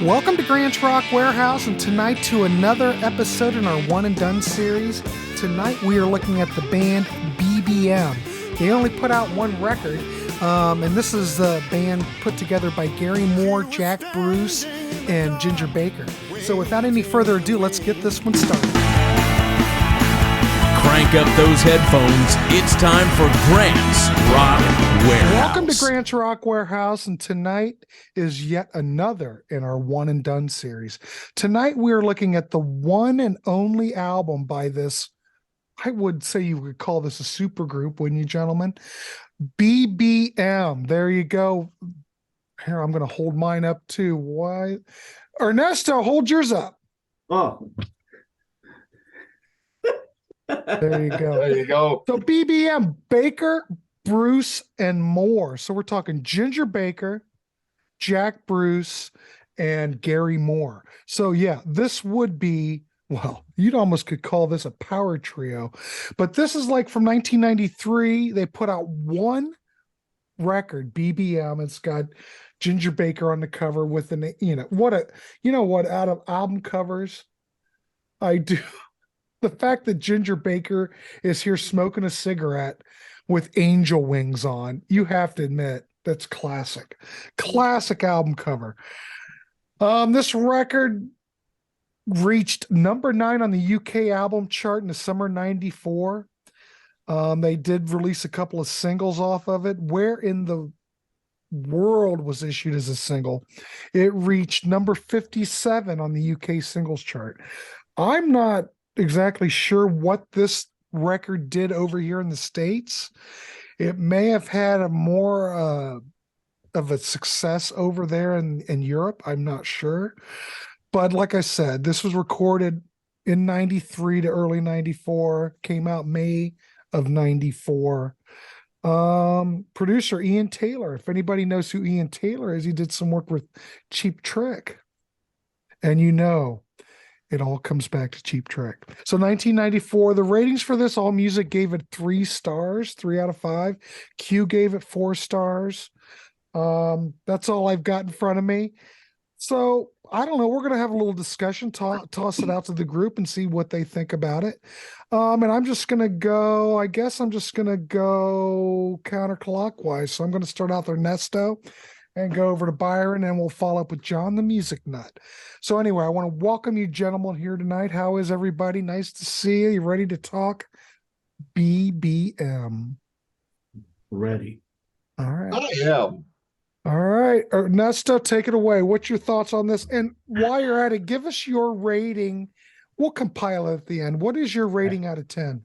Welcome to Grant's Rock Warehouse, and tonight to another episode in our One and Done series. Tonight we are looking at the band BBM. They only put out one record, and this is the band put together by Gary Moore, Jack Bruce, and Ginger Baker. So without any further ado, let's get this one started. Crank up those headphones. It's time for Grant's Rock Warehouse. Welcome to Grant's Rock Warehouse, and tonight is yet another in our One and Done series. Tonight we are looking at the one and only album by this, I would say you would call this a super group, wouldn't you, gentlemen? BBM. There you go. Here, I'm going to hold mine up too. Why? Ernesto, hold yours up. Oh. There you go. There you go. So BBM, Baker, Bruce, and Moore. So we're talking Ginger Baker, Jack Bruce, and Gary Moore. So yeah, this would be, well, you'd almost could call this a power trio. But this is like from 1993. They put out one record, BBM. It's got Ginger Baker on the cover with an, out of album covers, I do. The fact that Ginger Baker is here smoking a cigarette with angel wings on, you have to admit, that's classic. Classic album cover. This record reached number 9 on the UK album chart in the summer '94. They did release a couple of singles off of it. Where in the World was issued as a single. It reached number 57 on the UK singles chart. I'm not exactly sure what this record did over here in the States. It may have had a more of a success over there in Europe. I'm not sure. But like I said, this was recorded in 93 to early 94, came out May of 94. Producer Ian Taylor. If anybody knows who Ian Taylor is, he did some work with Cheap Trick. And it all comes back to Cheap Trick. So 1994, the ratings for this, AllMusic gave it 3 stars, 3 out of 5. Q gave it 4 stars. That's all I've got in front of me. So I don't know. We're going to have a little discussion, toss it out to the group and see what they think about it. And I'm just going to go, I guess I'm just going to go counterclockwise. So I'm going to start out with Ernesto and go over to Byron, and we'll follow up with John the Music Nut. So anyway, I want to welcome you gentlemen here tonight. How is everybody? Nice to see you. You ready to talk BBM? Ready. All right. I am. All right. Ernesto, take it away. What's your thoughts on this? And while you're at it, give us your rating. We'll compile it at the end. What is your rating out of 10?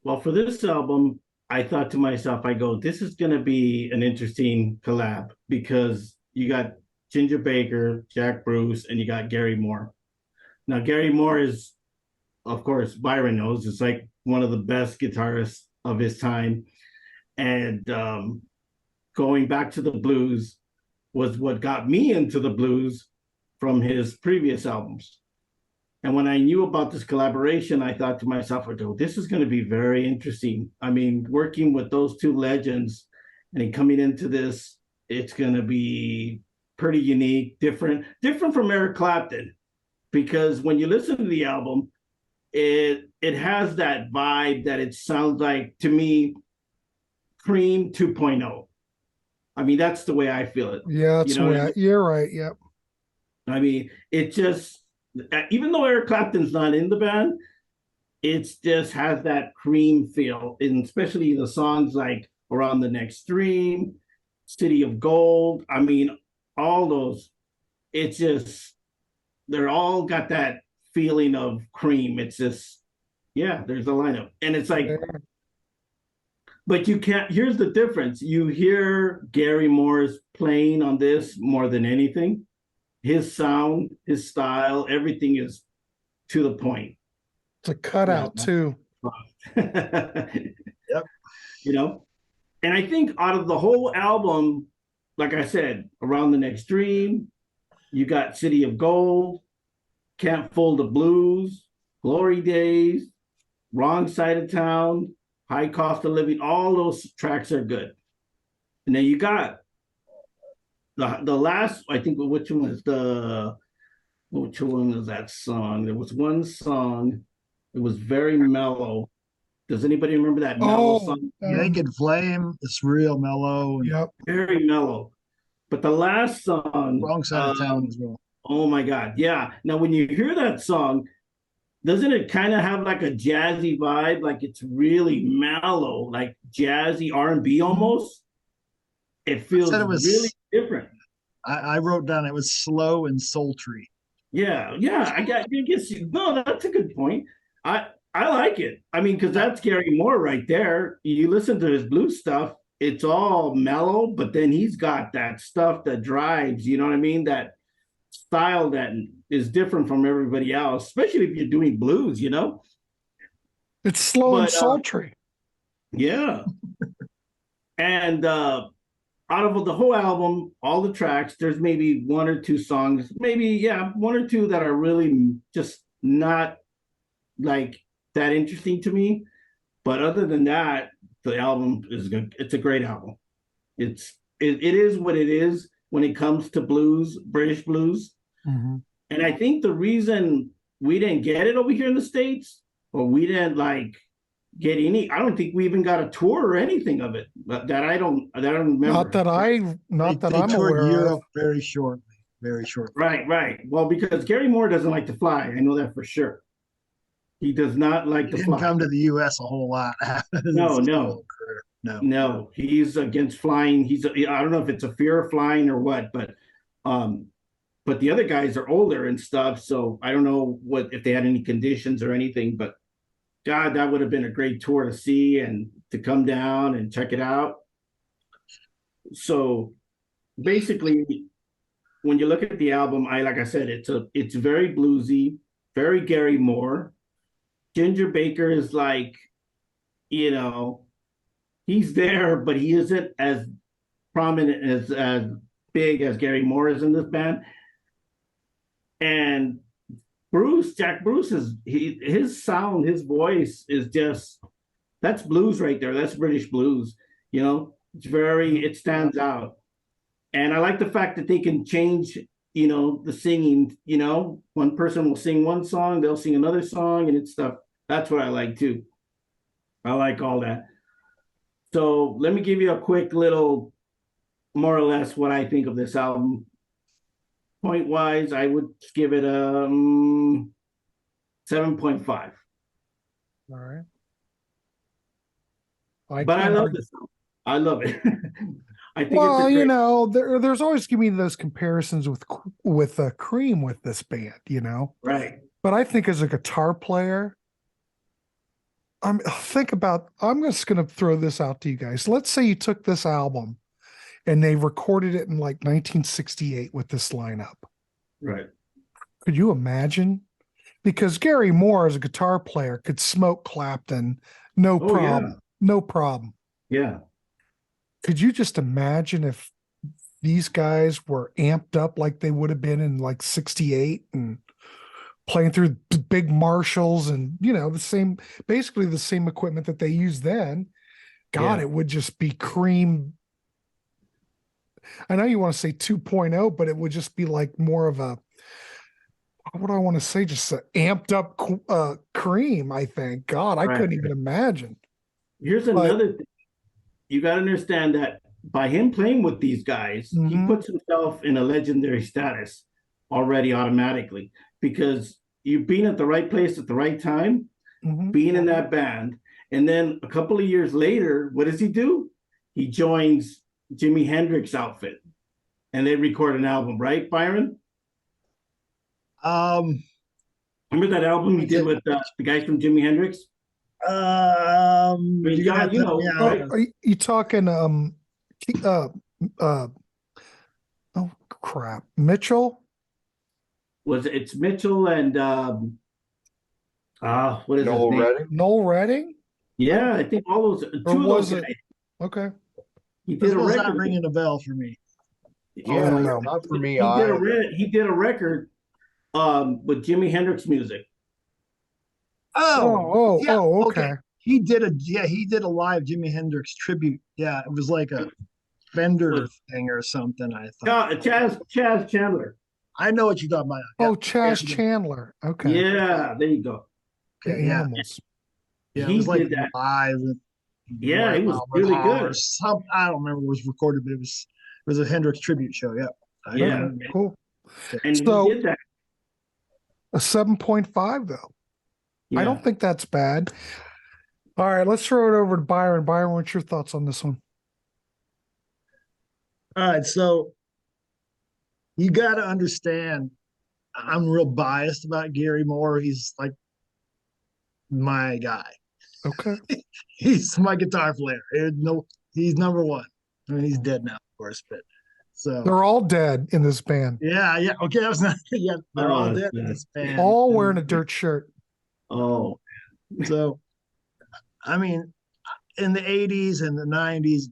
Well, for this album, I thought to myself, this is going to be an interesting collab because you got Ginger Baker, Jack Bruce, and you got Gary Moore. Now, Gary Moore is, of course, Byron knows, is like one of the best guitarists of his time. And going back to the blues was what got me into the blues from his previous albums. And when I knew about this collaboration, I thought to myself, this is going to be very interesting. I mean, working with those two legends and then coming into this, it's going to be pretty unique, different from Eric Clapton. Because when you listen to the album, it has that vibe that it sounds like, to me, Cream 2.0. I mean, that's the way I feel it. Yeah, that's the way you're right. Yep. I mean, it just, even though Eric Clapton's not in the band, it just has that Cream feel, and especially the songs like Around the Next Dream, City of Gold. I mean, all those, it's just, they're all got that feeling of Cream. It's just, yeah, there's a lineup. And it's like, but you can't, here's the difference. You hear Gary Moore's playing on this more than anything. His sound, his style, everything is to the point. It's a cutout too. Yep. And I think out of the whole album, like I said, Around the Next Dream, you got City of Gold, Can't Fool the Blues, Glory Days, Wrong Side of Town, High Cost of Living. All those tracks are good. And then you got the last, I think, which one was which one was that song? There was one song. It was very mellow. Does anybody remember that mellow Oh, song? Naked Flame. It's real mellow and yep. Very mellow. But the last song, wrong side of town as well. oh my God, yeah. Now when you hear that song, doesn't it kind of have like a jazzy vibe? Like it's really mellow, like jazzy R&B almost. It feels said it was- really different. I wrote down it was slow and sultry. Yeah, yeah. I guess no, that's a good point. I like it. I mean, because that's Gary Moore right there. You listen to his blues stuff, it's all mellow, but then he's got that stuff that drives, you know what I mean? That style that is different from everybody else, especially if you're doing blues, you know? It's slow and But, sultry. Yeah. And out of the whole album, all the tracks, there's maybe one or two songs, maybe, yeah, one or two that are really just not like that interesting to me. But other than that, the album is good. It's a great album. It is what it is when it comes to blues, British blues. Mhm. And I think the reason we didn't get it over here in the States, or we didn't like get any, I don't think we even got a tour or anything of it. That I don't remember. Not that They I'm toured aware Europe of. very shortly. Very shortly. Right. Well, because Gary Moore doesn't like to fly. I know that for sure. He does not like He to didn't fly. come to the U.S. a whole lot. No. No. No, he's against flying. I don't know if it's a fear of flying or what, but the other guys are older and stuff, so I don't know if they had any conditions or anything, but God, that would have been a great tour to see and to come down and check it out. So basically, when you look at the album, like I said, it's very bluesy, very Gary Moore. Ginger Baker is like, you know, he's there, but he isn't as prominent as big as Gary Moore is in this band. And Jack Bruce his sound, his voice is just, that's blues right there. That's British blues. You know, it stands out. And I like the fact that they can change, you know, the singing, you know, one person will sing one song, they'll sing another song, and it's stuff. That's what I like too. I like all that. So let me give you a quick little, more or less, what I think of this album. Point wise, I would give it a 7.5. All right. But I love this album. I love it. I think Well, it's you know, there's always giving me those comparisons with Cream with this band, you know. right. But I think as a guitar player, I'm just going to throw this out to you guys. Let's say you took this album and they recorded it in like 1968 with this lineup. Right. Could you imagine? Because Gary Moore as a guitar player could smoke Clapton, no problem. Yeah. No problem. Yeah. Could you just imagine if these guys were amped up like they would have been in like 68 and playing through big Marshalls and, you know, basically the same equipment that they used then? God, Yeah. It would just be Cream. I know you want to say 2.0, but it would just be like more of a, what do I want to say? Just an amped up Cream, I think. God, I couldn't even imagine. Here's another thing. You got to understand that by him playing with these guys, he puts himself in a legendary status already automatically, because you've been at the right place at the right time, being in that band. And then a couple of years later, what does he do? He joins Jimi Hendrix outfit and they record an album, right, Byron? Remember that album he did with the guys from Jimi Hendrix? You John, you know, right? Are you talking oh crap, Mitchell? It's Mitchell and what is Noel his name? Redding? Noel Redding? Yeah, I think all those two of was those it? guys. Okay. He This did a was record. not ringing a bell for me. I don't know. Not for me He did either. he did a record with Jimi Hendrix music. Yeah, Okay. He did a live Jimi Hendrix tribute. Yeah, it was like a Fender thing or something. I thought. Chaz Chandler. I know what you're talking about. Oh, Chaz Chandler. Okay. Yeah, there you go. The Okay, yeah. Animals. Yeah, He it was like did that. live. Yeah, it was really good. I don't remember what was recorded, but it was a Hendrix tribute show. Yeah. I Yeah. remember. Cool. And So- he did that. A 7.5 though. Yeah. I don't think that's bad. All right, let's throw it over to Byron. Byron, what's your thoughts on this one? All right, so you got to understand, I'm real biased about Gary Moore. He's like my guy. Okay. He's my guitar player. He's number one. I mean, he's dead now, of course, but so They're all dead in this band. yeah. Okay, that was not. Yeah, they're all dead in yeah. this band. All wearing a dirt shirt. Oh, So, I mean, in the '80s and the '90s,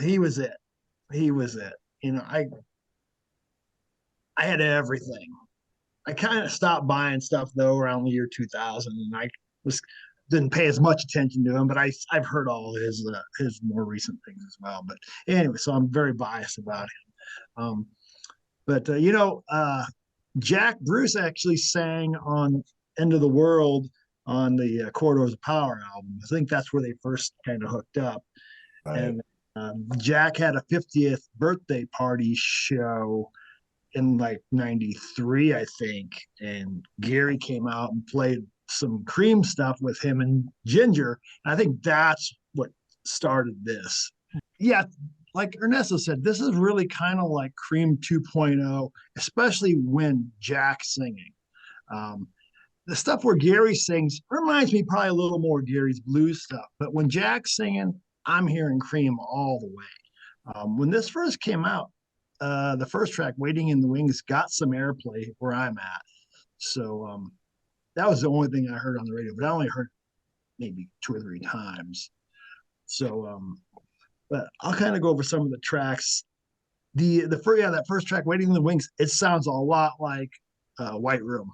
he was it. He was it. You know, I had everything. I kind of stopped buying stuff though around the year 2000, and I didn't pay as much attention to him. But I've heard all his more recent things as well. But anyway, so I'm very biased about him. But Jack Bruce actually sang on "End of the World" on the Corridors of Power album. I think that's where they first kind of hooked up. Right. And Jack had a 50th birthday party show in like '93, I think, and Gary came out and played some Cream stuff with him and Ginger. And I think that's what started this. Yeah, like Ernesto said, this is really kind of like Cream 2.0, especially when Jack's singing. The stuff where Gary sings reminds me probably a little more of Gary's blues stuff, but when Jack's singing, I'm hearing Cream all the way. When this first came out, the first track, "Waiting in the Wings," got some airplay where I'm at. So that was the only thing I heard on the radio, but I only heard maybe 2 or 3 times. So, but I'll kind of go over some of the tracks. That first track, "Waiting in the Wings," it sounds a lot like White Room.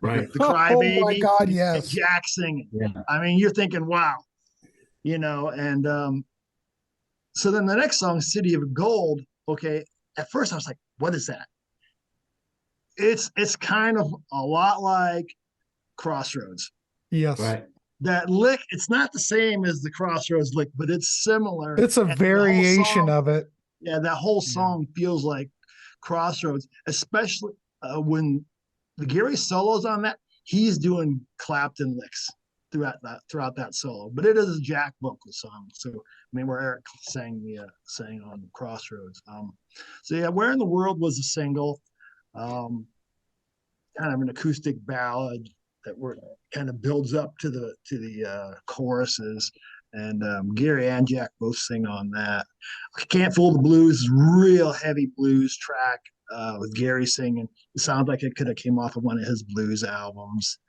right. The Crybaby. Oh my God, and yes. Jack singing. Yeah. I mean, you're thinking, wow, and so then the next song, "City of Gold," okay, at first I was like, what is that? It's kind of a lot like Crossroads. Yes. Right. That lick, it's not the same as the Crossroads lick, but it's similar. It's a And the whole variation song- of it. Yeah, that whole song feels like Crossroads, especially when the Gary solos on that. He's doing Clapton licks throughout that solo, but it is a Jack vocal song. So I mean, where Eric sang on Crossroads. So yeah, "Where in the World" was a single, kind of an acoustic ballad that kind of builds up to the choruses. And Gary and Jack both sing on that. "Can't Fool the Blues" is real heavy blues track with Gary singing. It sounds like it could have came off of one of his blues albums.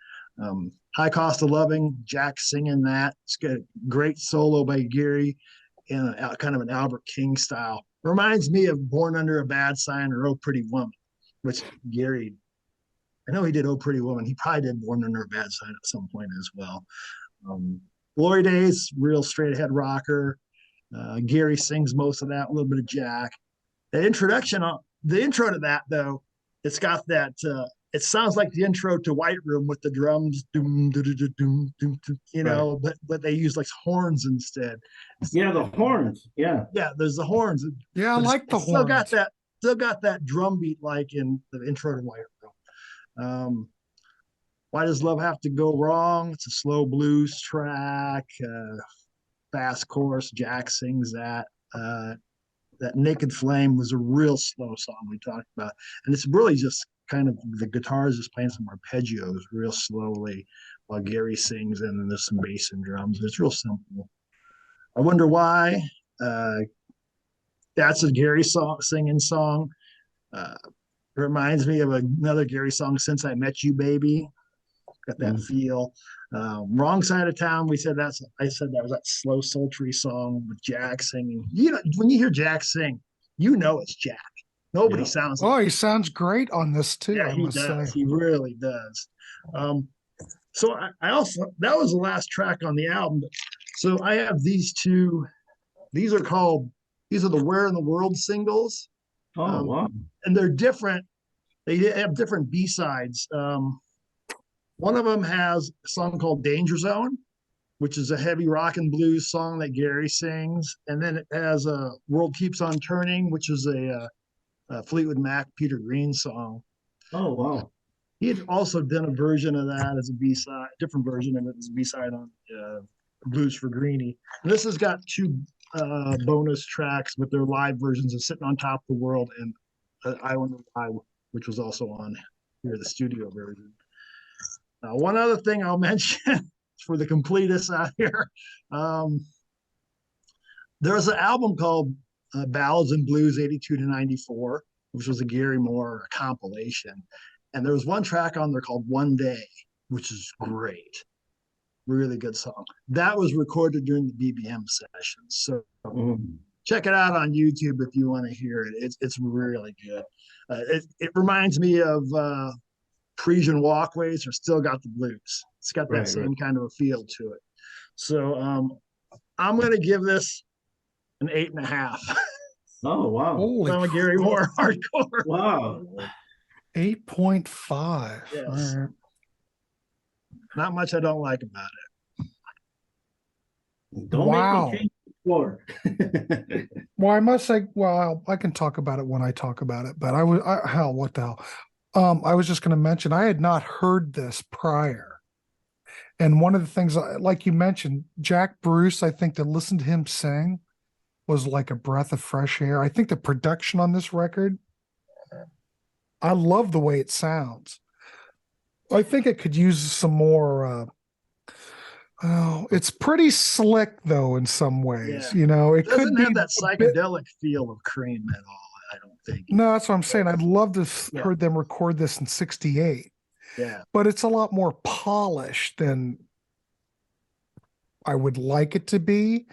"High Cost of Loving," Jack singing that. It's got a great solo by Gary in kind of an Albert King style. Reminds me of "Born Under a Bad Sign" or "Oh Pretty Woman," which Gary, I know he did "Oh Pretty Woman." He probably did "Born Under a Bad Sign" at some point as well. "Glory Days," real straight ahead rocker. Gary sings most of that, a little bit of Jack. The intro to that though, it's got that. It sounds like the intro to White Room with the drums, doom, doom, doom, doom, doom, Right. but they use like horns instead. Yeah, the horns. Yeah. Yeah, there's the horns. Yeah, I But like the it's still horns. got that drum beat like in the intro to White Room. "Why Does Love Have to Go Wrong?" It's a slow blues track, fast chorus. Jack sings that. That "Naked Flame" was a real slow song we talked about, and it's really just kind of the guitar is just playing some arpeggios real slowly while Gary sings, and then there's some bass and drums. It's real simple. "I Wonder Why." That's a Gary singing song. Reminds me of another Gary song, "Since I Met You, Baby." Got that feel. "Wrong Side of Town," I said that was that slow, sultry song with Jack singing. When you hear Jack sing, it's Jack. Nobody sounds like Oh, he sounds great on this too. Yeah, I he must does. say. He really does. So I also, that was the last track on the album. So I have these two. These are called These are the Where in the World singles. Oh, wow. And they're different. They have different B-sides. One of them has a song called Danger Zone, which is a heavy rock and blues song that Gary sings. And then it has a World Keeps on Turning, which is a Fleetwood Mac, Peter Green song. Oh, wow. He had also done a version of that as a B-side, different version of it as a B-side on Blues for Greenie. And this has got two bonus tracks with their live versions of Sitting on Top of the World and I Wonder Why, which was also on here, the studio version. One other thing I'll mention for the completists out here, there's an album called Ballads and Blues 82 to 94, which was a Gary Moore compilation. And there was one track on there called One Day, which is great. Really good song. That was recorded during the BBM sessions. So check it out on YouTube if you want to hear it. It's really good. It reminds me of Parisian Walkways or Still Got the Blues. It's got that same kind of a feel to it. So I'm going to give this an 8.5. Oh, wow. Holy I'm a Gary Moore hardcore. Wow. 8.5. Yes. All right. Not much I don't like about it. Don't Wow. make me change the score. Well, I must say, well, I can talk about it when I talk about it, but hell, what the hell? I was just going to mention, I had not heard this prior. And one of the things, like you mentioned, Jack Bruce, I think to listen to him sing was like a breath of fresh air. I think the production on this record, I love the way it sounds. I think it could use some more, it's pretty slick though in some ways. Yeah. You know, it doesn't could have be that psychedelic feel of Cream at all, I don't think. No, that's what I'm saying. I'd love to heard them record this in 68. Yeah. But it's a lot more polished than I would like it to be.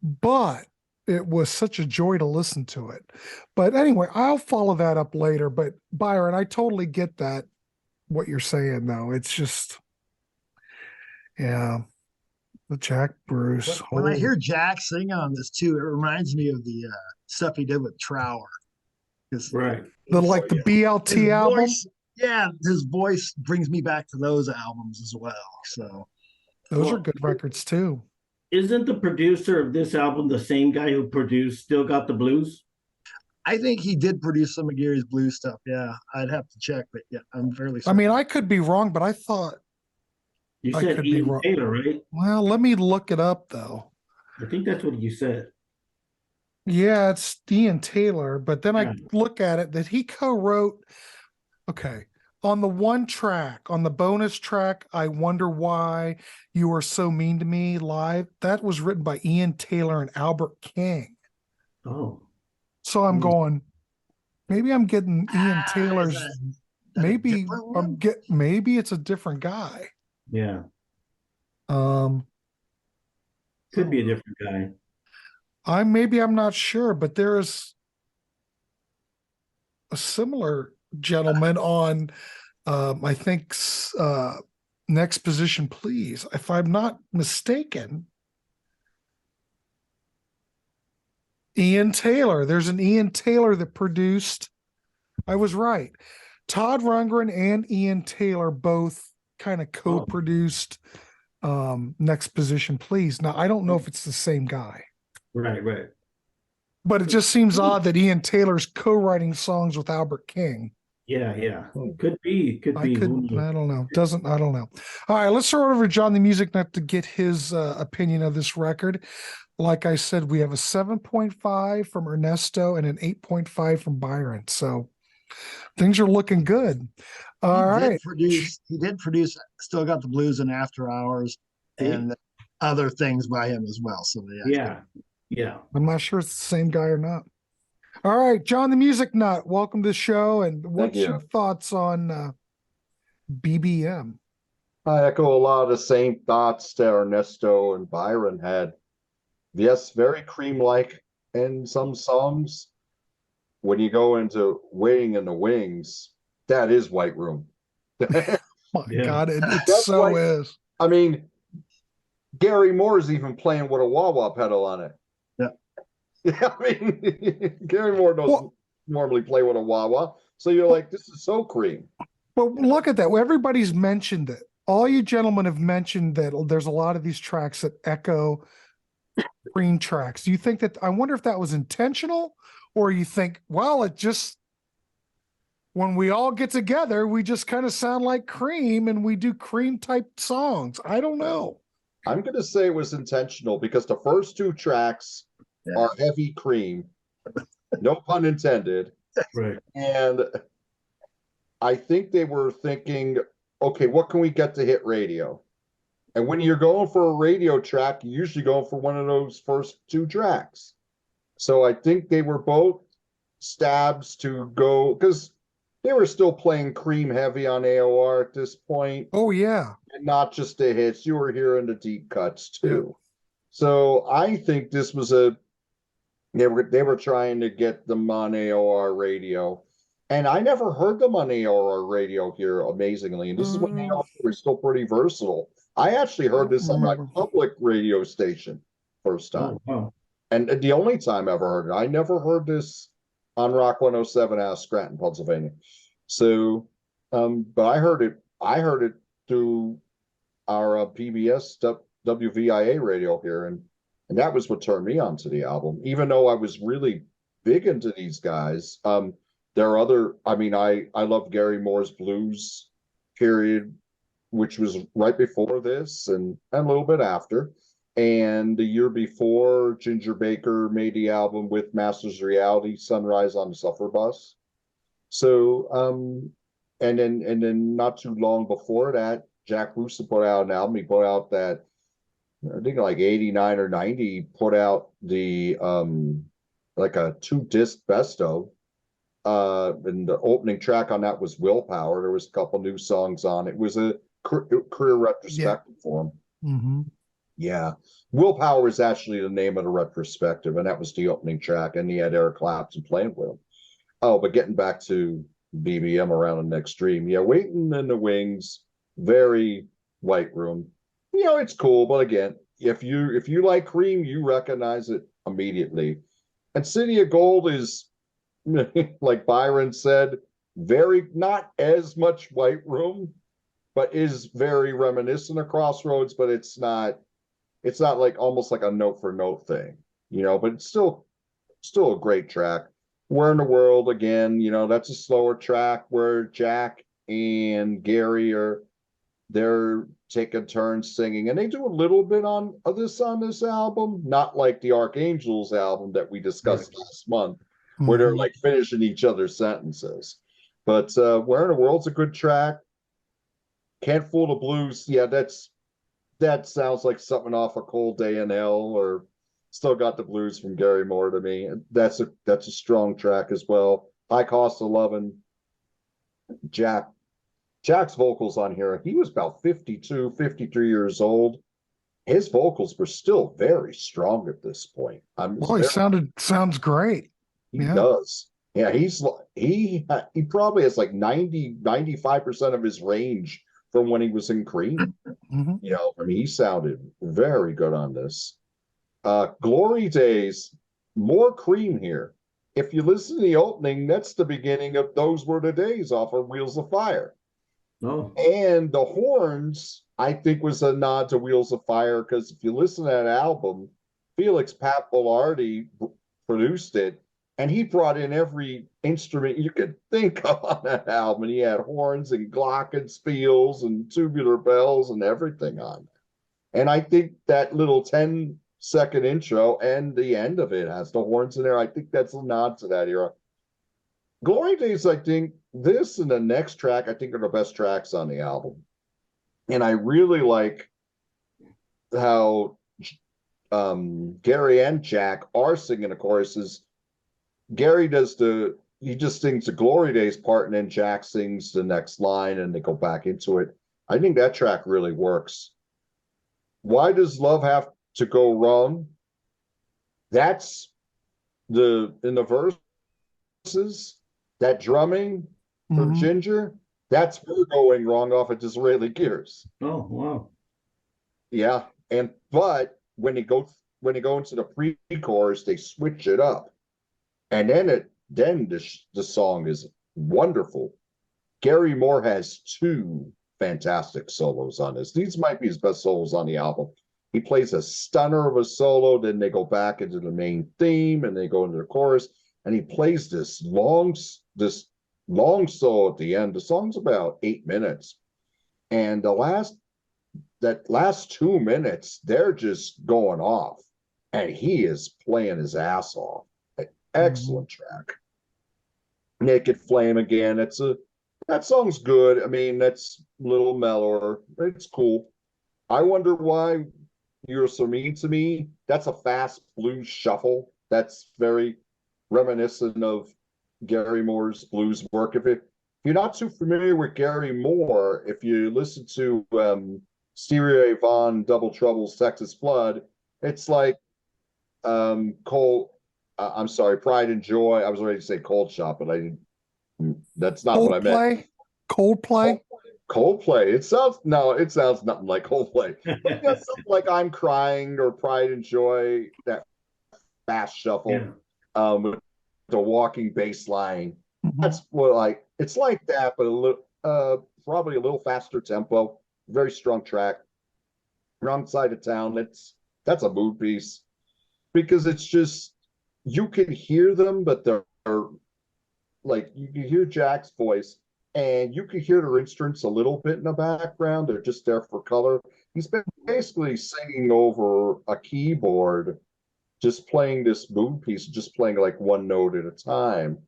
But it was such a joy to listen to it. But anyway, I'll follow that up later. But Byron, I totally get that, what you're saying, though. It's just, yeah, the Jack Bruce. When I hear Jack sing on this too, it reminds me of the stuff he did with Trower. Right. The BLT album. Voice, yeah, his voice brings me back to those albums as well. So those are good records too. Isn't the producer of this album the same guy who produced Still Got the Blues? I think he did produce some of Gary's blues stuff. Yeah, I'd have to check, but yeah, I'm fairly certain. I mean, I could be wrong, but I thought You said Ian Taylor, right? Well, let me look it up though. I think that's what you said. Yeah, it's Ian Taylor, but then I look at it that he co-wrote. Okay, on the one track, on the bonus track, I Wonder Why You Were So Mean to Me live. That was written by Ian Taylor and Albert King. Oh, so I'm going. Maybe I'm getting Ian Taylor's. Maybe maybe it's a different guy. Yeah. Could be a different guy. I'm not sure, but there's a similar gentleman on I think Next Position Please, if I'm not mistaken. Ian Taylor. There's an Ian Taylor that produced. I was right. Todd Rundgren and Ian Taylor both kind of co-produced Next Position Please. Now I don't know if it's the same guy. Right. But it just seems odd that Ian Taylor's co-writing songs with Albert King. Yeah. Could be. I don't know. I don't know. All right, let's throw it over to John the Music Nut to get his opinion of this record. Like I said, we have a 7.5 from Ernesto and an 8.5 from Byron. So things are looking good. All right. He did produce Still Got the Blues and After Hours and other things by him as well. So yeah. I'm not sure it's the same guy or not. All right, John the Music Nut, welcome to the show. And what's your thoughts on BBM? I echo a lot of the same thoughts that Ernesto and Byron had. Yes, very Cream-like in some songs. When you go into Waiting in the Wings, that is White Room. My God, it so is. I mean, Gary Moore's even playing with a wah-wah pedal on it. Yeah. Yeah, I mean, Gary Moore doesn't Well- normally play with a wah-wah. So you're like, this is so cream. But look at that. Everybody's mentioned it. All you gentlemen have mentioned that there's a lot of these tracks that echo Cream tracks. Do you think that, I wonder if that was intentional, or you think, well, it just, when we all get together, we just kind of sound like Cream and we do Cream type songs. I don't know. I'm going to say it was intentional because the first two tracks are heavy cream, no pun intended. Right. And I think they were thinking, okay, what can we get to hit radio? And when you're going for a radio track, you're usually going for one of those first two tracks. So I think they were both stabs to go, because they were still playing cream heavy on AOR at this point. Oh, yeah. And not just the hits, you were hearing the deep cuts too. So I think this was they were trying to get them on AOR radio. And I never heard them on AOR radio here, amazingly. And this is when AOR was still pretty versatile. I actually heard this on my public radio station first time. Oh, wow. And the only time I ever heard it. I never heard this on Rock 107 out of Scranton, Pennsylvania. So, but I heard it through our PBS WVIA radio here, and that was what turned me onto the album. Even though I was really big into these guys, there are other. I mean, I love Gary Moore's blues period, which was right before this and a little bit after. And the year before, Ginger Baker made the album with Masters of Reality, Sunrise on the Suffer Bus. So, and then not too long before that, Jack Bruce put out an album. He put out that, I think like 89 or 90, put out the like a 2-disc best of. And the opening track on that was Willpower. There was a couple new songs on it. It was a career retrospective for him. Mm-hmm. Yeah. Willpower is actually the name of the retrospective, and that was the opening track, and he had Eric Clapton playing with him. Oh, but getting back to BBM Around an Extreme, yeah, Waiting in the Wings, very White Room. You know, it's cool, but again, if you like Cream, you recognize it immediately. And City of Gold is, like Byron said, very not as much White Room, but is very reminiscent of Crossroads, but it's not like almost like a note for note thing, you know, but it's still a great track. Where in the World, again, you know, that's a slower track where Jack and Gary they're taking turns singing, and they do a little bit on this album, not like the Archangels album that we discussed last month, where they're like finishing each other's sentences. But Where in the World's a good track. Can't Fool the Blues, yeah, that sounds like something off A Cold Day in Hell, or Still Got the Blues from Gary Moore to me. That's a strong track as well. High Cost of Lovin'. Jack's vocals on here, he was about 52, 53 years old. His vocals were still very strong at this point. Sounds great. He does. Yeah, he probably has like 95% of his range from when he was in Cream. Mm-hmm. You know, I mean, he sounded very good on this. Glory Days, more Cream here. If you listen to the opening, that's the beginning of Those Were the Days off of Wheels of Fire. Oh. And the horns, I think, was a nod to Wheels of Fire, because if you listen to that album, Felix Pappalardi produced it, and he brought in every instrument you could think of on that album. And he had horns and glockenspiels and tubular bells and everything on it. And I think that little 10-second intro and the end of it has the horns in there. I think that's a nod to that era. Glory Days, I think this and the next track, I think, are the best tracks on the album. And I really like how Gary and Jack are singing the choruses. Gary he just sings the Glory Days part, and then Jack sings the next line, and they go back into it. I think that track really works. Why Does Love Have to Go Wrong? That's in the verses, that drumming for Ginger, that's her going wrong off of Disraeli Gears. Oh, wow. Yeah. But when he goes when you go into the pre-chorus, they switch it up, and then the song is wonderful. Gary Moore has two fantastic solos on this. These might be his best solos on the album. He plays a stunner of a solo, then they go back into the main theme, and they go into the chorus, and he plays this long solo at the end. The song's about 8 minutes, and that last 2 minutes, they're just going off, and he is playing his ass off. An excellent track. Naked Flame again. That song's good. I mean, that's a little mellower. It's cool. I Wonder Why You're So Mean to Me. That's a fast blues shuffle. That's very reminiscent of Gary Moore's blues work. If you're not too familiar with Gary Moore, if you listen to Stevie Ray Vaughan, Double Trouble's Texas Flood, it's like I'm sorry, Pride and Joy. I was ready to say Cold Shop, but I didn't. That's not what I meant. Coldplay. Coldplay. It sounds nothing like Coldplay. But yeah, something like I'm Crying or Pride and Joy, that fast shuffle, with the walking bass line. That's what it's like that, but a little probably a little faster tempo, very strong track. Wrong Side of Town. That's a mood piece, because it's just, you can hear them, but they're like, you can hear Jack's voice, and you can hear their instruments a little bit in the background. They're just there for color. He's basically singing over a keyboard, just playing this mood piece, just playing like one note at a time.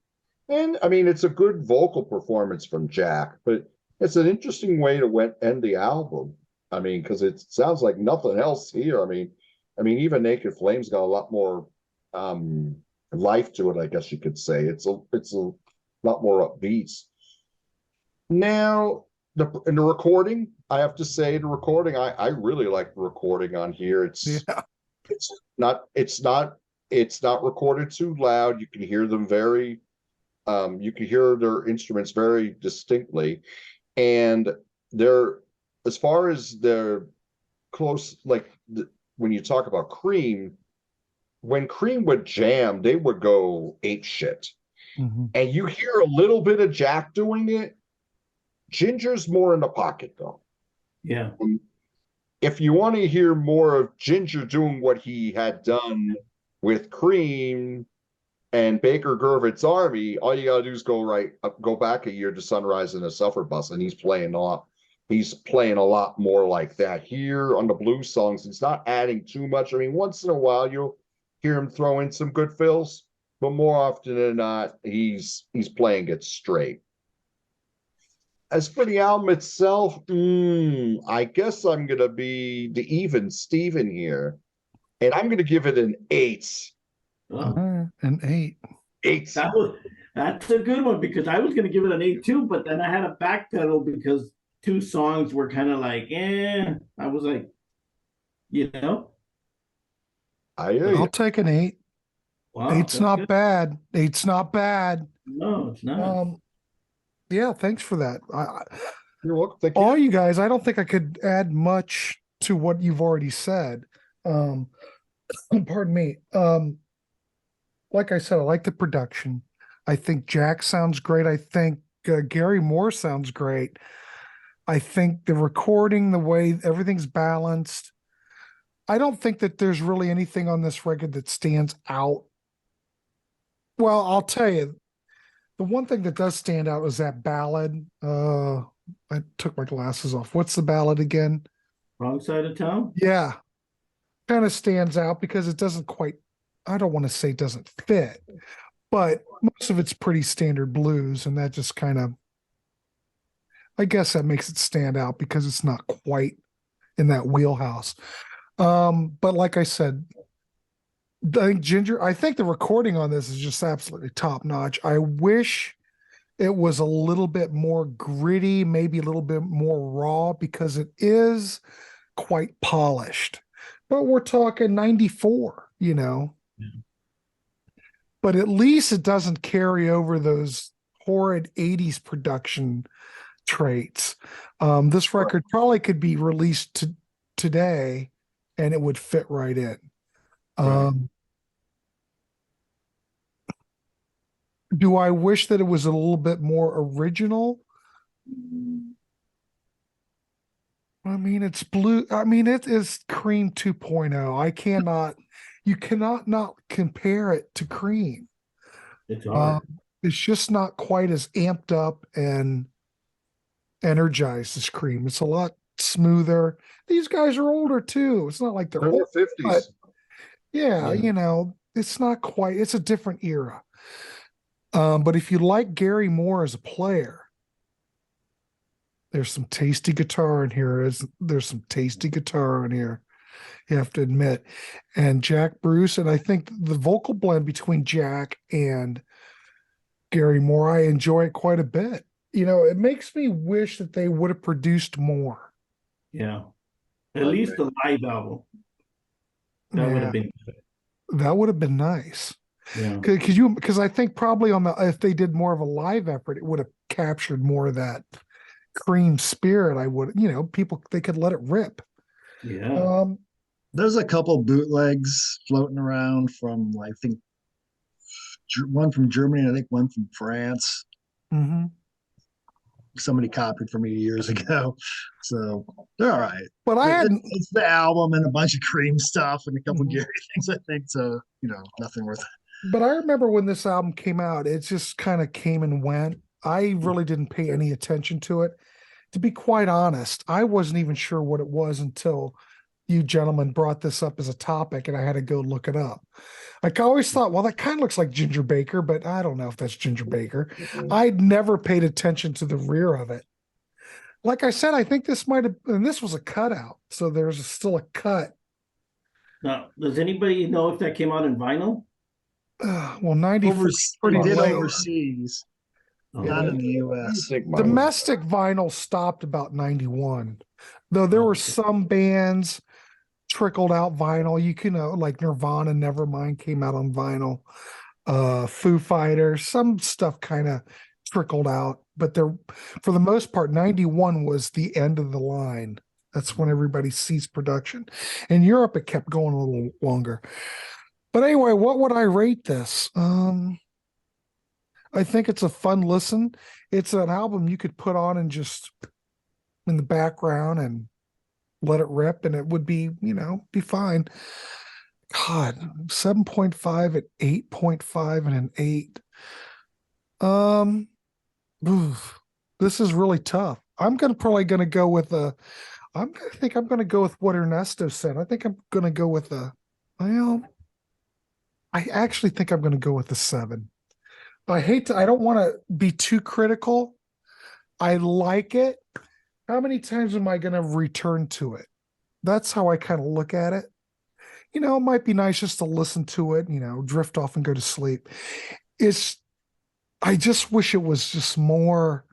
And I mean, it's a good vocal performance from Jack, but it's an interesting way to end the album. I mean, because it sounds like nothing else here. I mean, even Naked Flame's got a lot more life to it, I guess you could say. It's a lot more upbeat. Now, in the recording, I have to say, I really like the recording on here. It's not recorded too loud. You can hear them you can hear their instruments very distinctly, and as far as their close, when you talk about Cream, when Cream would jam, they would go ape shit. And you hear a little bit of Jack doing it. Ginger's more in the pocket, though. Yeah. If you want to hear more of Ginger doing what he had done with Cream and Baker Gervit's Army, all you gotta do is go back a year to Sunrise in a Suffer Bus, and he's playing a lot more like that. Here on the blues songs, he's not adding too much. I mean, once in a while you'll hear him throw in some good fills, but more often than not, he's playing it straight. As for the album itself, I guess I'm gonna be the even Steven here, and I'm gonna give it an 8. An 8. 8. That's a good one, because I was gonna give it an 8 too, but then I had a backpedal because 2 songs were kind of like, I was like, I'll take an 8. Wow, 8's not good. bad. 8's not bad. No, it's not. Yeah, thanks for that. You're welcome. Thank you. All you guys, I don't think I could add much to what you've already said. Pardon me. Like I said, I like the production. I think Jack sounds great. I think Gary Moore sounds great. I think the recording, the way everything's balanced. I don't think that there's really anything on this record that stands out. Well, I'll tell you, the one thing that does stand out is that ballad. I took my glasses off. What's the ballad again? Wrong Side of Town? Yeah. Kind of stands out because it doesn't quite, I don't want to say doesn't fit, but most of it's pretty standard blues, and that just kind of, I guess that makes it stand out because it's not quite in that wheelhouse. But like I said, I think the recording on this is just absolutely top notch. I wish it was a little bit more gritty, maybe a little bit more raw, because it is quite polished. But we're talking 94, Yeah. But at least it doesn't carry over those horrid 80s production traits. This record probably could be released today and it would fit right in. Right. Do I wish that it was a little bit more original? I mean, it's blue. I mean, it is Cream 2.0. You cannot not compare it to Cream. It's hard. It's just not quite as amped up and energized as Cream. It's a lot smoother. These guys are older too. It's not like they're They're in old, their but 50s. yeah, Yeah. it's not quite, it's a different era. But if you like Gary Moore as a player, there's some tasty guitar in here. There's some tasty guitar in here, you have to admit. And Jack Bruce, and I think the vocal blend between Jack and Gary Moore, I enjoy it quite a bit. It makes me wish that they would have produced more. Yeah. At least the live album. That would have Yeah, been good. that would have been nice. Yeah. Because I think probably if they did more of a live effort, it would have captured more of that Cream spirit. People, they could let it rip. Yeah. There's a couple bootlegs floating around from, I think, one from Germany and I think one from France. Mm-hmm. Somebody copied from me years ago, so they're all right. But It's the album and a bunch of Cream stuff and a couple Mhm. Gary things, I think. So nothing worth it. But I remember when this album came out, it just kind of came and went. I really didn't pay any attention to it. To be quite honest, I wasn't even sure what it was until you gentlemen brought this up as a topic and I had to go look it up. I always thought, well, that kind of looks like Ginger Baker, but I don't know if that's Ginger Baker. I'd never paid attention to the rear of it. Like I said, I think this might have, and this was a cutout. So there's still a cut. Now, does anybody know if that came out in vinyl? Well, 94 is pretty They did late. overseas, Oh, not in the Yeah, US. music vinyl. Domestic vinyl stopped about 91, though there were some bands trickled out vinyl. Like Nirvana, Nevermind came out on vinyl. Foo Fighters, some stuff kind of trickled out, but for the most part, 91 was the end of the line. That's when everybody ceased production. In Europe, it kept going a little longer. But anyway, what would I rate this? I think it's a fun listen. It's an album you could put on and just in the background and let it rip, and it would be, be fine. God, 7.5 at 8.5 and an 8. This is really tough. I'm probably gonna go with I'm gonna go with what Ernesto said. I think I'm gonna go with I actually think I'm gonna go with the 7. I don't want to be too critical. I like it. How many times am I going to return to it? That's how I kind of look at it. It might be nice just to listen to it, drift off and go to sleep. I just wish it was just more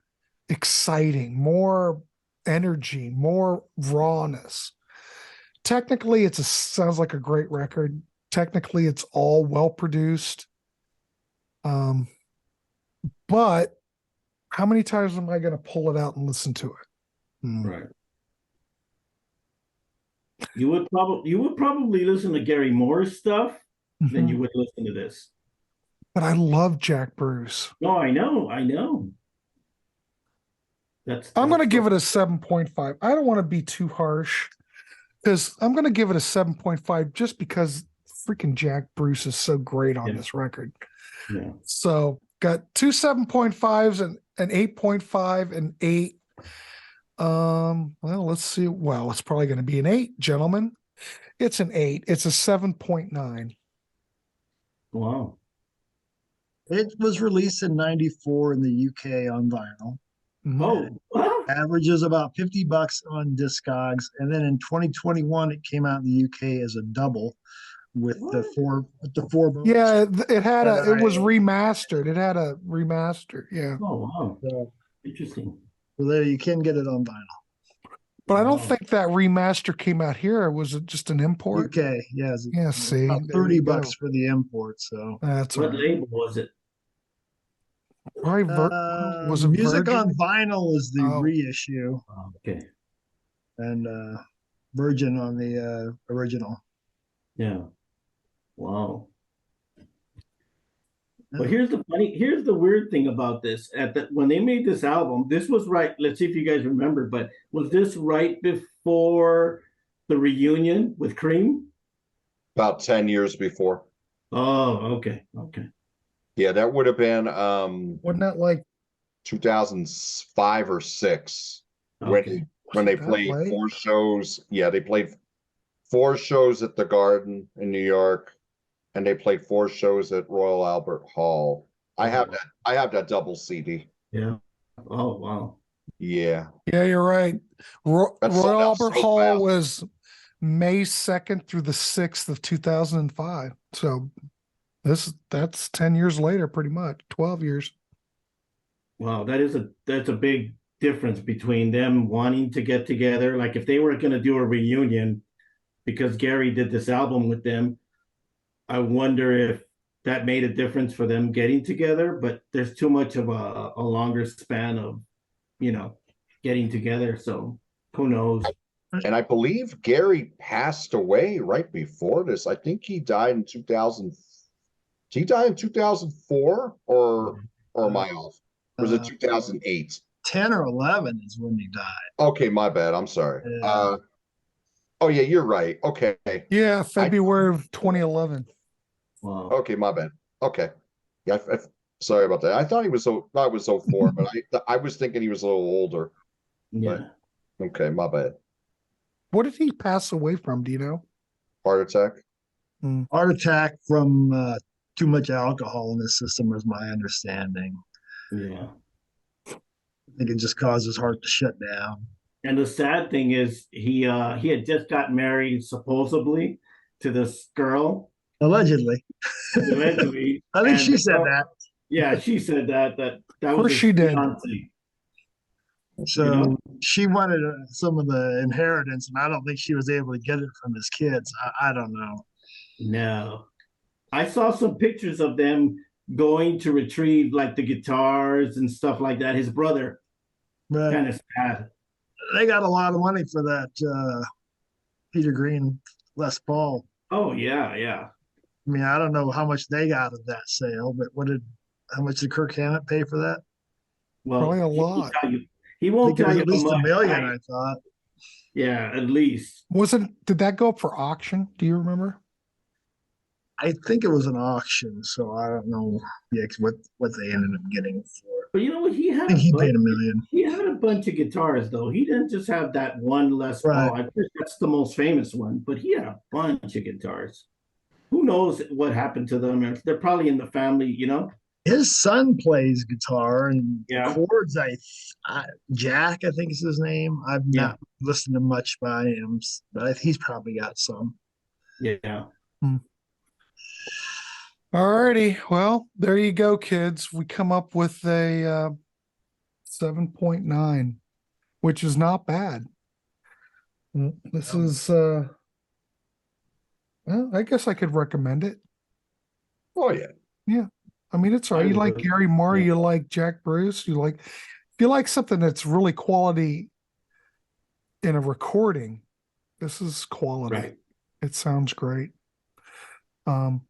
exciting, more energy, more rawness. Technically, sounds like a great record. Technically, it's all well produced. But how many times am I going to pull it out and listen to it? right. You would probably listen to Gary Moore's stuff than you would listen to this. But I love Jack Bruce. No, I know. I'm going to give it a 7.5. I don't want to be too harsh because I'm going to give it a 7.5 just because freaking Jack Bruce is so great on this record. Yeah. So got 2 7.5s and an 8.5 and 8. Well, let's see. Well, it's probably going to be an 8, gentlemen. It's an 8. It's a 7.9. Wow. It was released in '94 in the UK on vinyl. Oh, wow. Averages about $50 on Discogs, and then in 2021 it came out in the UK as a double with the four bonus. Yeah, it was remastered. It had a remaster. Yeah. Oh, wow. So Interesting. there you can get it on vinyl. But I don't think that remaster came out here. It was just an import. UK, yes. Yeah, see, about there you $30 go. for the import. So That's What all right. label was it? Probably was it music Virgin? on vinyl is the Oh. reissue, Oh, okay. and Virgin on the original. Yeah. Wow. But here's the weird thing about this. When they made this album, this was right. Let's see if you guys remember, but was this right before the reunion with Cream? About 10 years before. Oh, okay. Okay. Yeah, that would have been Wasn't that like 2005 or 6 Okay. when they that played late? 4 shows. Yeah, they played 4 shows at the Garden in New York, and they played 4 shows at Royal Albert Hall. I have that double CD. Yeah. Oh, wow. Yeah. Yeah, you're right. That sold Royal out Albert so Hall fast. was May 2nd through the 6th of 2005. So that's 10 years later, pretty much 12 years. Wow, that's a big difference between them wanting to get together. Like if they were going to do a reunion, because Gary did this album with them, I wonder if that made a difference for them getting together. But there's too much of a longer span of, getting together. So who knows? And I believe Gary passed away right before this. I think he died in 2000. He died in 2004 or am I off? Or was it 2008? 10 or 11 is when he died. Okay, my bad. I'm sorry. Yeah. Oh yeah, you're right. Okay. Yeah, February of 2011. Wow. Okay, my bad. Okay. Yeah, sorry about that. I thought it was 04, but I was thinking he was a little older. Yeah. Okay, my bad. What did he pass away from? Do you know? Heart attack. Heart attack from too much alcohol in his system, is my understanding. Yeah. I think it just caused his heart to shut down. And the sad thing is he had just got married supposedly to this girl. Allegedly. Allegedly. I think And she the said girl- that. Yeah, she said that Of course was she his did. fiance. So she wanted some of the inheritance, and I don't think she was able to get it from his kids. I don't know. No. I saw some pictures of them going to retrieve like the guitars and stuff like that. His brother, But kind of sad. they got a lot of money for that Peter Green Les Paul. Oh yeah, yeah. I mean, I don't know how much they got of that sale, but how much did Kirk Hammett pay for that? Well, Probably a he won't lot. tell you. He I won't think it tell was you at least how $1 much, million, right? I thought. Yeah, at least. Did that go up for auction? Do you remember? I think it was an auction, so I don't know what they ended up getting for it. But you know what? I think he paid $1 million. He had a bunch of guitars though. He didn't just have that one Les Paul. Right. I think that's the most famous one, but he had a bunch of guitars. Who knows what happened to them? They're probably in the family, His son plays guitar and Yeah. chords. Jack, I think is his name. I've not listened to much by him, but he's probably got some. Yeah. All righty. Well, there you go, kids. We come up with a 7.9, which is not bad. This is, well, I guess I could recommend it. Oh yeah. I mean, it's all right. You like Gary Moore, you like Jack Bruce, if you like something that's really quality in a recording, this is quality. Right. It sounds great.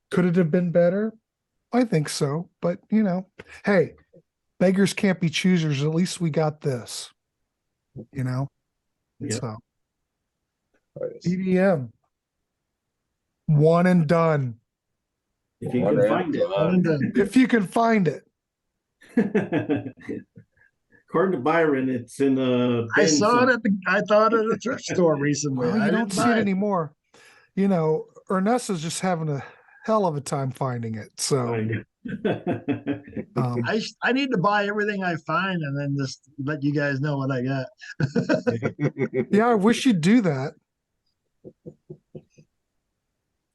Could it have been better? I think so, but hey, beggars can't be choosers. At least we got this, Yeah. So Right. BBM, one and done. If you One can and find done. If you can find it. it. According to Byron, it's in the. I saw it I thought at a thrift store recently. Well, I you didn't don't see buy it it. anymore. Ernesto's just having a hell of a time finding it. So I need to buy everything I find and then just let you guys know what I got. yeah, I wish you'd do that.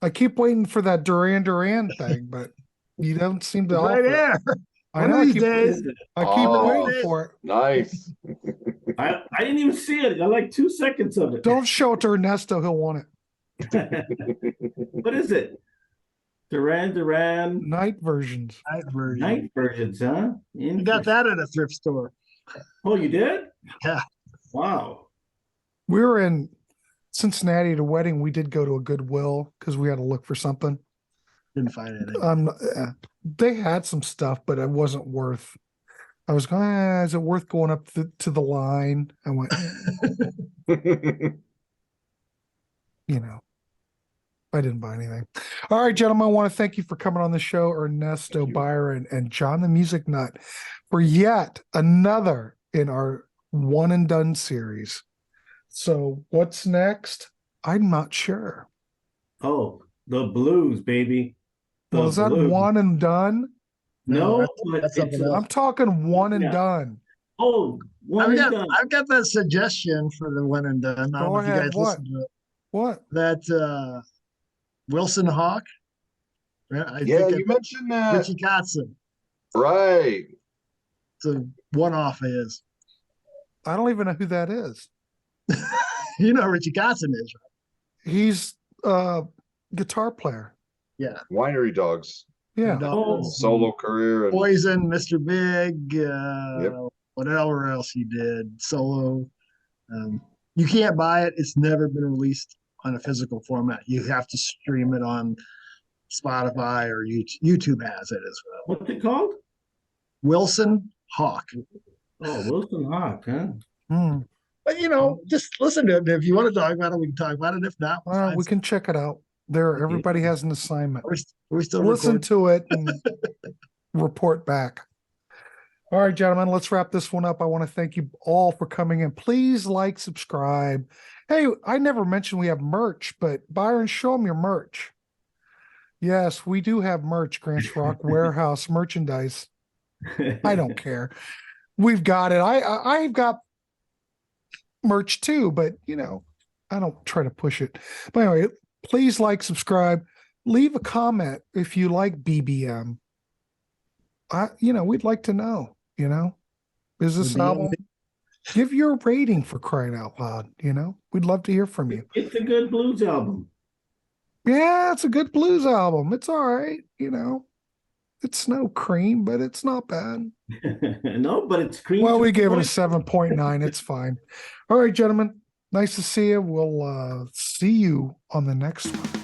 I keep waiting for that Duran thing, but you don't seem to It's right offer it. there. I One know. of I these keep, days. I keep Oh. waiting for it. Nice. I didn't even see it. I like 2 seconds of it. Don't show it to Ernesto. He'll want it. What is it? Duran Night versions. Night version. night versions, huh? I got that at a thrift store. Oh, you did? Yeah. Wow. We were in Cincinnati at a wedding. We did go to a Goodwill because we had to look for something. Didn't find anything. They had some stuff, but it wasn't worth. I was going, is it worth going up to the line? I went, you know, I didn't buy anything. All right, gentlemen, I want to thank you for coming on the show, Ernesto, Byron, and John the Music Nut, for yet another in our one and done series. So what's next? I'm not sure. Oh, the blues, baby. Well, is that one and done? No, that's something else. I'm talking one and done. Oh, one and done. I've got that suggestion for the one and done. I don't know if you guys listen to it. What? That Wilson Hawk. Yeah, you mentioned that. Richie Kotzen. Right. It's a one-off of his. I don't even know who that is. You know who Richie Kotzen is, right? He's a guitar player. Yeah. Winery Dogs. Yeah. Solo career. And... Poison, Mr. Big, whatever else he did, solo. You can't buy it. It's never been released on a physical format. You have to stream it on Spotify or YouTube has it as well. What's it called? Wilson Hawk. Oh, Wilson Hawk, huh? But just listen to it. If you want to talk about it, we can talk about it. If not, we can check it out. Everybody has an assignment. We still listen to it and report back. All right, gentlemen, let's wrap this one up. I want to thank you all for coming in. Please like, subscribe. Hey, I never mentioned we have merch, but Byron, show them your merch. Yes, we do have merch, Grants Rock Warehouse merchandise. I don't care. We've got it. I've got merch too, but I don't try to push it. But anyway, please like, subscribe, leave a comment if you like BBM. We'd like to know, is this album? Give your rating, for crying out loud. We'd love to hear from you. It's a good blues album. Yeah, it's a good blues album. It's all right. It's no cream, but it's not bad. No, but it's cream. Well, we gave it a 7.9. It's fine. All right, gentlemen. Nice to see you. We'll see you on the next one.